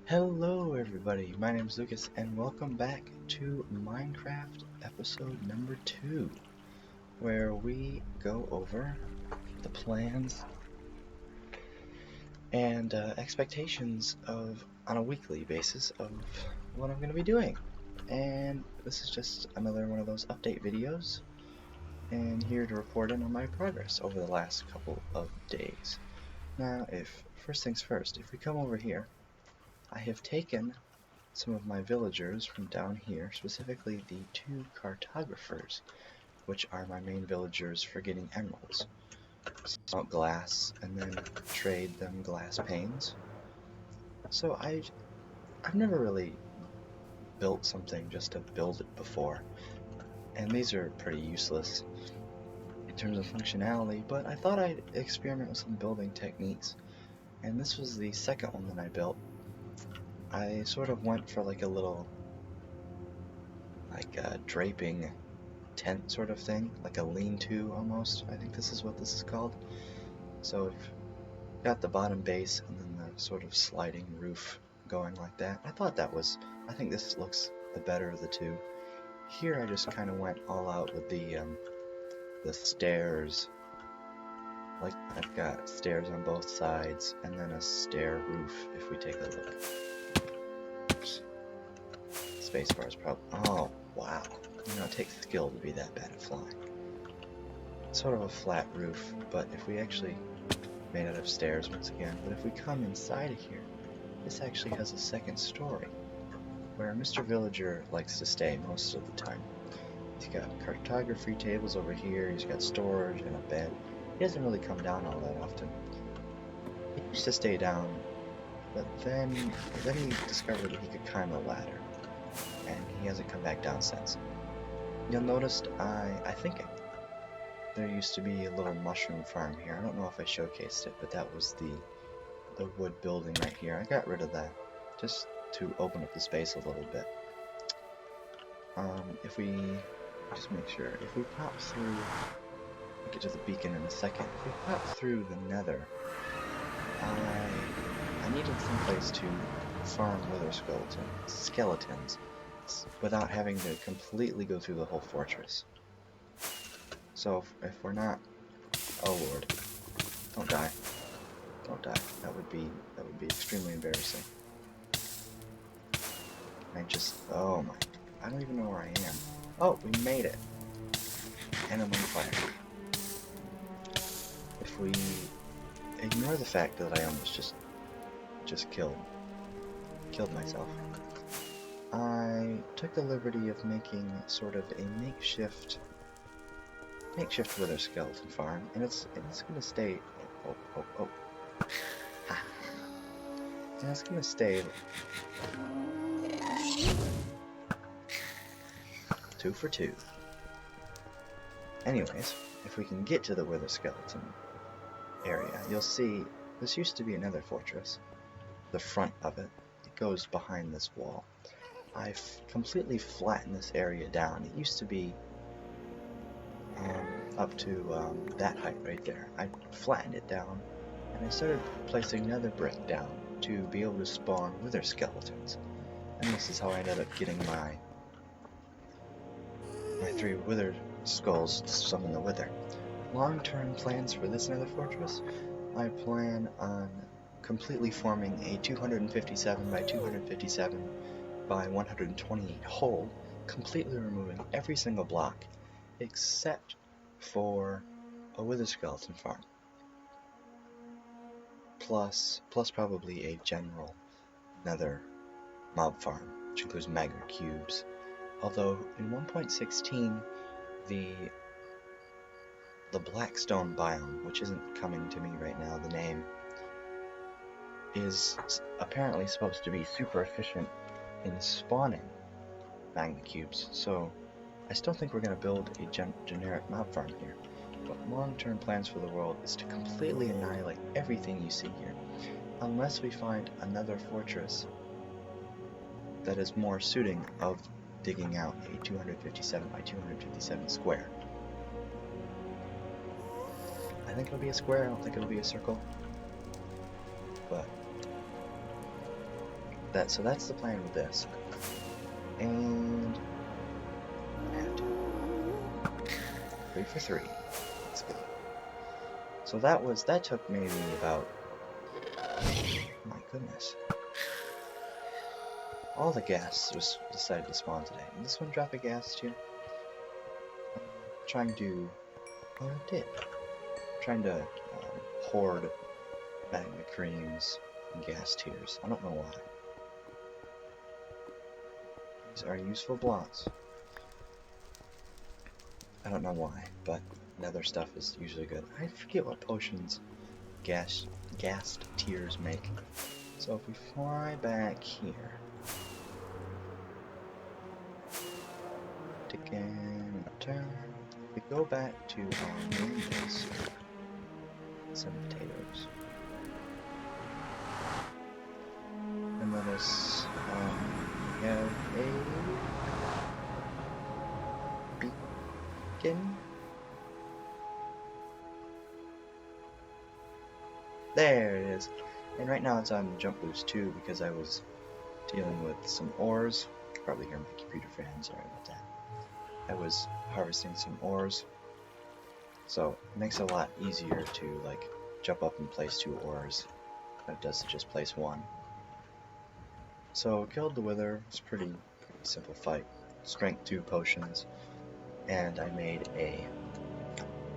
Hello everybody, my name is Lucas and welcome back to Minecraft episode number 2, where we go over the plans and expectations on a weekly basis of what I'm going to be doing. And this is just another one of those update videos, and here to report in on my progress over the last couple of days. Now, first things first, if we come over here, I have taken some of my villagers from down here, specifically the 2 cartographers, which are my main villagers for getting emeralds. Smelt glass and then trade them glass panes. So I've never really built something just to build it before, and these are pretty useless in terms of functionality, but I thought I'd experiment with some building techniques, and this was the second one that I built. I sort of went for like a little draping tent sort of thing, like a lean-to almost. I think this is what this is called. So we've got the bottom base and then the sort of sliding roof going like that. I think this looks the better of the two. Here I just kind of went all out with the stairs. Like, I've got stairs on both sides and then a stair roof if we take a look. Oops. Spacebar is probably... Oh, wow. You know, it takes skill to be that bad at flying. Sort of a flat roof, but if we actually made out of stairs once again, but if we come inside of here, this actually has a second story, where Mr. Villager likes to stay most of the time. He's got cartography tables over here, he's got storage and a bed. He doesn't really come down all that often. He used to stay down, but then he discovered that he could climb a ladder, and he hasn't come back down since. You'll notice I think there used to be a little mushroom farm here. I don't know if I showcased it, but that was the wood building right here. I got rid of that just to open up the space a little bit. If we just make sure, if we pop through, we'll get to the beacon in a second. If we pop through the nether, I needed some place to farm wither skeletons without having to completely go through the whole fortress. So if we're not... Oh lord. Don't die. Don't die. That would be extremely embarrassing. Oh my... I don't even know where I am. Oh, we made it. And I'm on fire. If we ignore the fact that I almost just killed myself, I took the liberty of making sort of a makeshift wither skeleton farm, and it's gonna stay. Oh. And it's gonna stay 2 for 2. Anyways, if we can get to the wither skeleton area, you'll see this used to be another fortress. The front of it goes behind this wall. I've completely flattened this area down. It used to be up to that height right there. I flattened it down, and I started placing another brick down to be able to spawn wither skeletons. And this is how I ended up getting my 3 wither skulls to summon the wither. Long-term plans for this nether fortress, I plan on completely forming a 257 by 257 by 128 hole, completely removing every single block except for a wither skeleton farm, plus probably a general nether mob farm, which includes magma cubes. Although in 1.16 the blackstone biome, which isn't coming to me right now, the name, is apparently supposed to be super efficient in spawning magma cubes, so I still think we're going to build a generic mob farm here, but long-term plans for the world is to completely annihilate everything you see here, unless we find another fortress that is more suiting of digging out a 257 by 257 square. I think it'll be a square, I don't think it'll be a circle, but So that's the plan with this. And I have to 3 for 3. Let's go. So that took maybe about, my goodness. All the gas just decided to spawn today. Did this one drop a gas tier? Trying to, oh it did. Trying to hoard magma creams and gas tiers. I don't know why. These are useful blocks. I don't know why, but nether stuff is usually good. I forget what potions gas tiers make. So if we fly back here, again, turn. If we go back to our main base, some potatoes, and let us have a beacon. There it is. And right now it's on jump boost 2 because I was dealing with some ores. You can probably hear my computer fan, sorry about that. I was harvesting some ores, so it makes it a lot easier to like jump up and place 2 ores than it does to just place 1. So killed the wither. It's pretty simple fight. Strength 2 potions, and I made a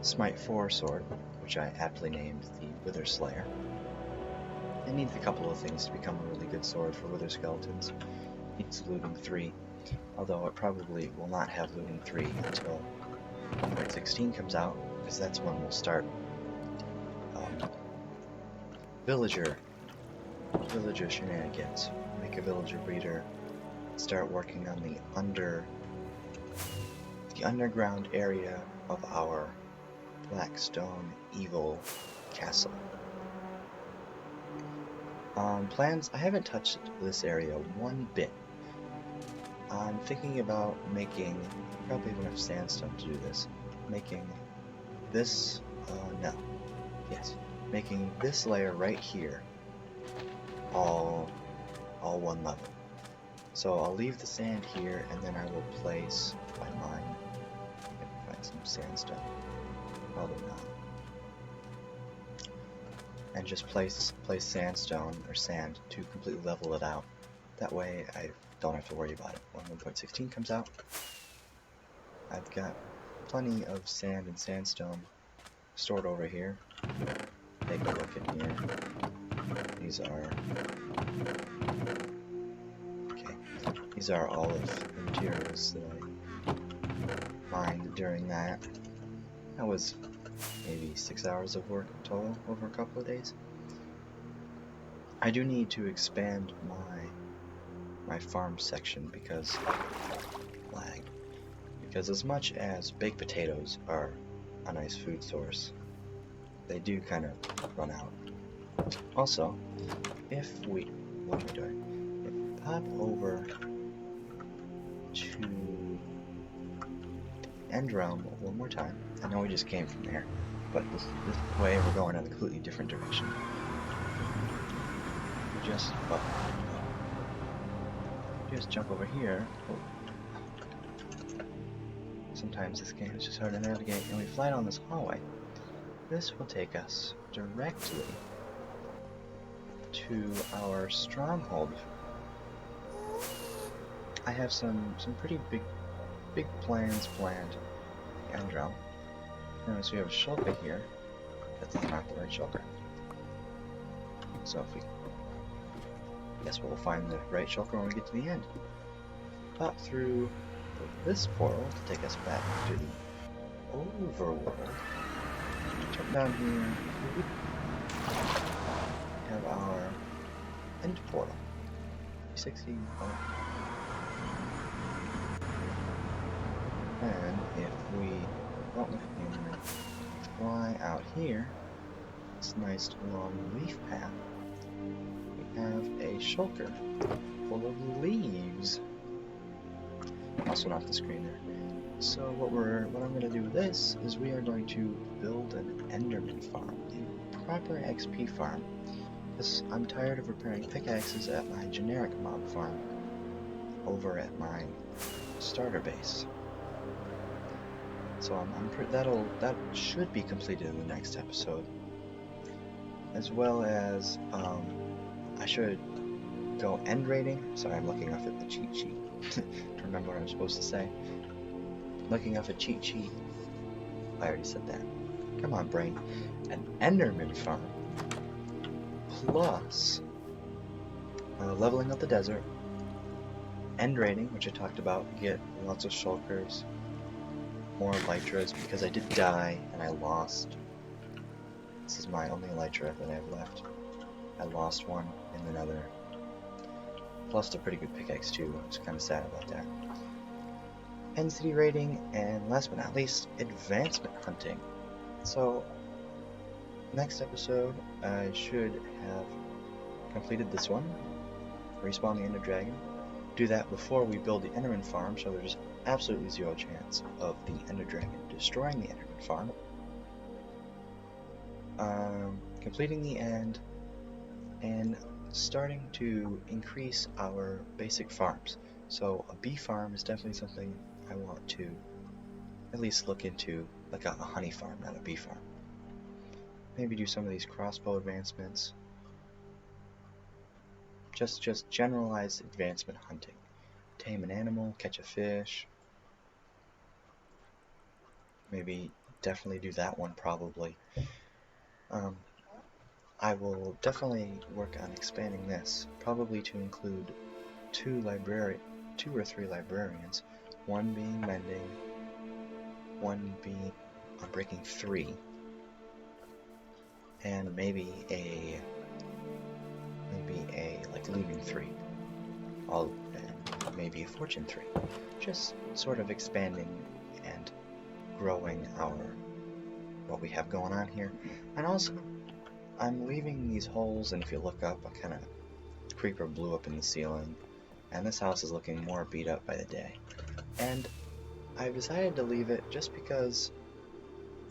smite 4 sword, which I aptly named the Wither Slayer. It needs a couple of things to become a really good sword for wither skeletons. It needs looting 3, although it probably will not have looting 3 until 1.16 comes out, because that's when we'll start villager shenanigans. Make a villager breeder, start working on the underground area of our Blackstone Evil Castle. Plans, I haven't touched this area one bit. I'm thinking about making, probably have enough sandstone to do this, making this, making this layer right here all one level. So I'll leave the sand here, and then I will place my mine, find some sandstone, probably not, and just place sandstone or sand to completely level it out. That way I don't have to worry about it. When 1.16 comes out, I've got plenty of sand and sandstone stored over here. Take a look in here. These are all of the materials that I mined during that. That was maybe 6 hours of work total over a couple of days. I do need to expand my farm section because as much as baked potatoes are a nice food source, they do kind of run out. Also, if we pop over to End Realm one more time. I know we just came from there, but this way we're going in a completely different direction. We just jump over here. Oh. Sometimes this game is just hard to navigate, and we fly down this hallway. This will take us directly to our stronghold. I have some pretty big plans planned. End Realm. Notice we have a shulker here. That's not the right shulker. So guess we'll find the right shulker when we get to the end. Pop through this portal to take us back to the overworld. Jump down here. We have our end portal. 360. And if we fly out here, this nice long leaf path, we have a shulker full of leaves. Also not the screen there. So what I'm going to do with this is we are going to build an Enderman farm, a proper XP farm, because I'm tired of repairing pickaxes at my generic mob farm over at my starter base. So that should be completed in the next episode, as well as I should go end rating. Sorry, I'm looking off at the cheat sheet to remember what I'm supposed to say. Looking off a cheat sheet. I already said that. Come on, brain. An Enderman farm plus leveling up the desert, end rating, which I talked about, get lots of shulkers, more elytras, because I did die and I lost. This is my only elytra that I have left. I lost one in the nether. Plus a pretty good pickaxe too. I was kind of sad about that. End city rating, and last but not least, advancement hunting. So next episode I should have completed this one. Respawn the Ender Dragon. Do that before we build the Enderman farm, so there's absolutely zero chance of the Ender Dragon destroying the Enderman farm. Completing the end, and starting to increase our basic farms. So a bee farm is definitely something I want to at least look into, like a honey farm, not a bee farm. Maybe do some of these crossbow advancements. Just generalized advancement hunting. Tame an animal, catch a fish. Maybe definitely do that one probably. I will definitely work on expanding this, probably to include two or three librarians, one being mending, one being breaking 3, and maybe a like looting 3, and maybe a fortune 3. Just sort of expanding and growing what we have going on here. And also, I'm leaving these holes, and if you look up, a kind of creeper blew up in the ceiling, and this house is looking more beat up by the day. And I've decided to leave it just because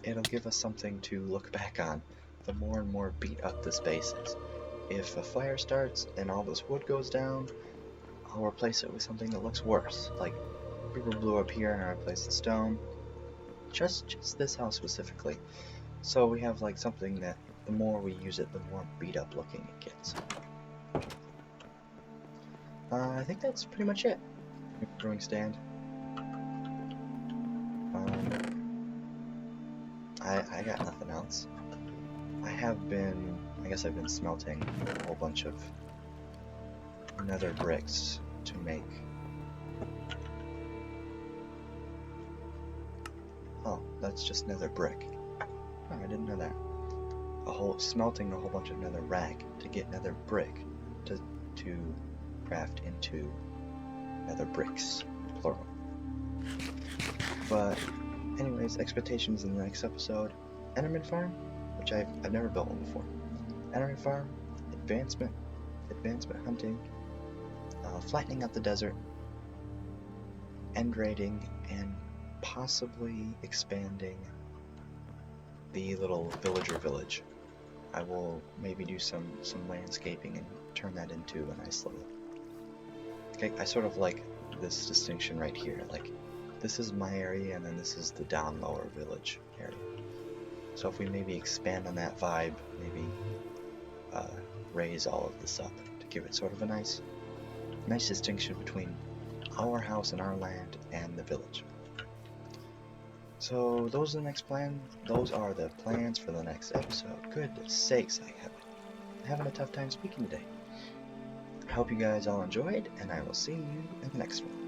it'll give us something to look back on the more and more beat up this base is. If a fire starts and all this wood goes down, I'll replace it with something that looks worse, like creeper blew up here and I replaced the stone. Just this house specifically. So we have like something that the more we use it, the more beat up looking it gets. I think that's pretty much it. Brewing stand. I got nothing else. I guess I've been smelting a whole bunch of nether bricks to make. Oh, that's just nether brick. Oh, I didn't know that. Smelting a whole bunch of nether rag to get nether brick to craft into nether bricks, plural. But anyways, expectations in the next episode. Enderman farm, which I've never built one before. Enderman farm, advancement hunting, flattening out the desert, end raiding, and possibly expanding the little villager village. I will maybe do some landscaping and turn that into a nice little. Okay, I sort of like this distinction right here. Like, this is my area, and then this is the down lower village area. So if we maybe expand on that vibe, maybe raise all of this up to give it sort of a nice distinction between our house and our land and the village. So those are the plans for the next episode. Good sakes, I'm having a tough time speaking today. I hope you guys all enjoyed, and I will see you in the next one.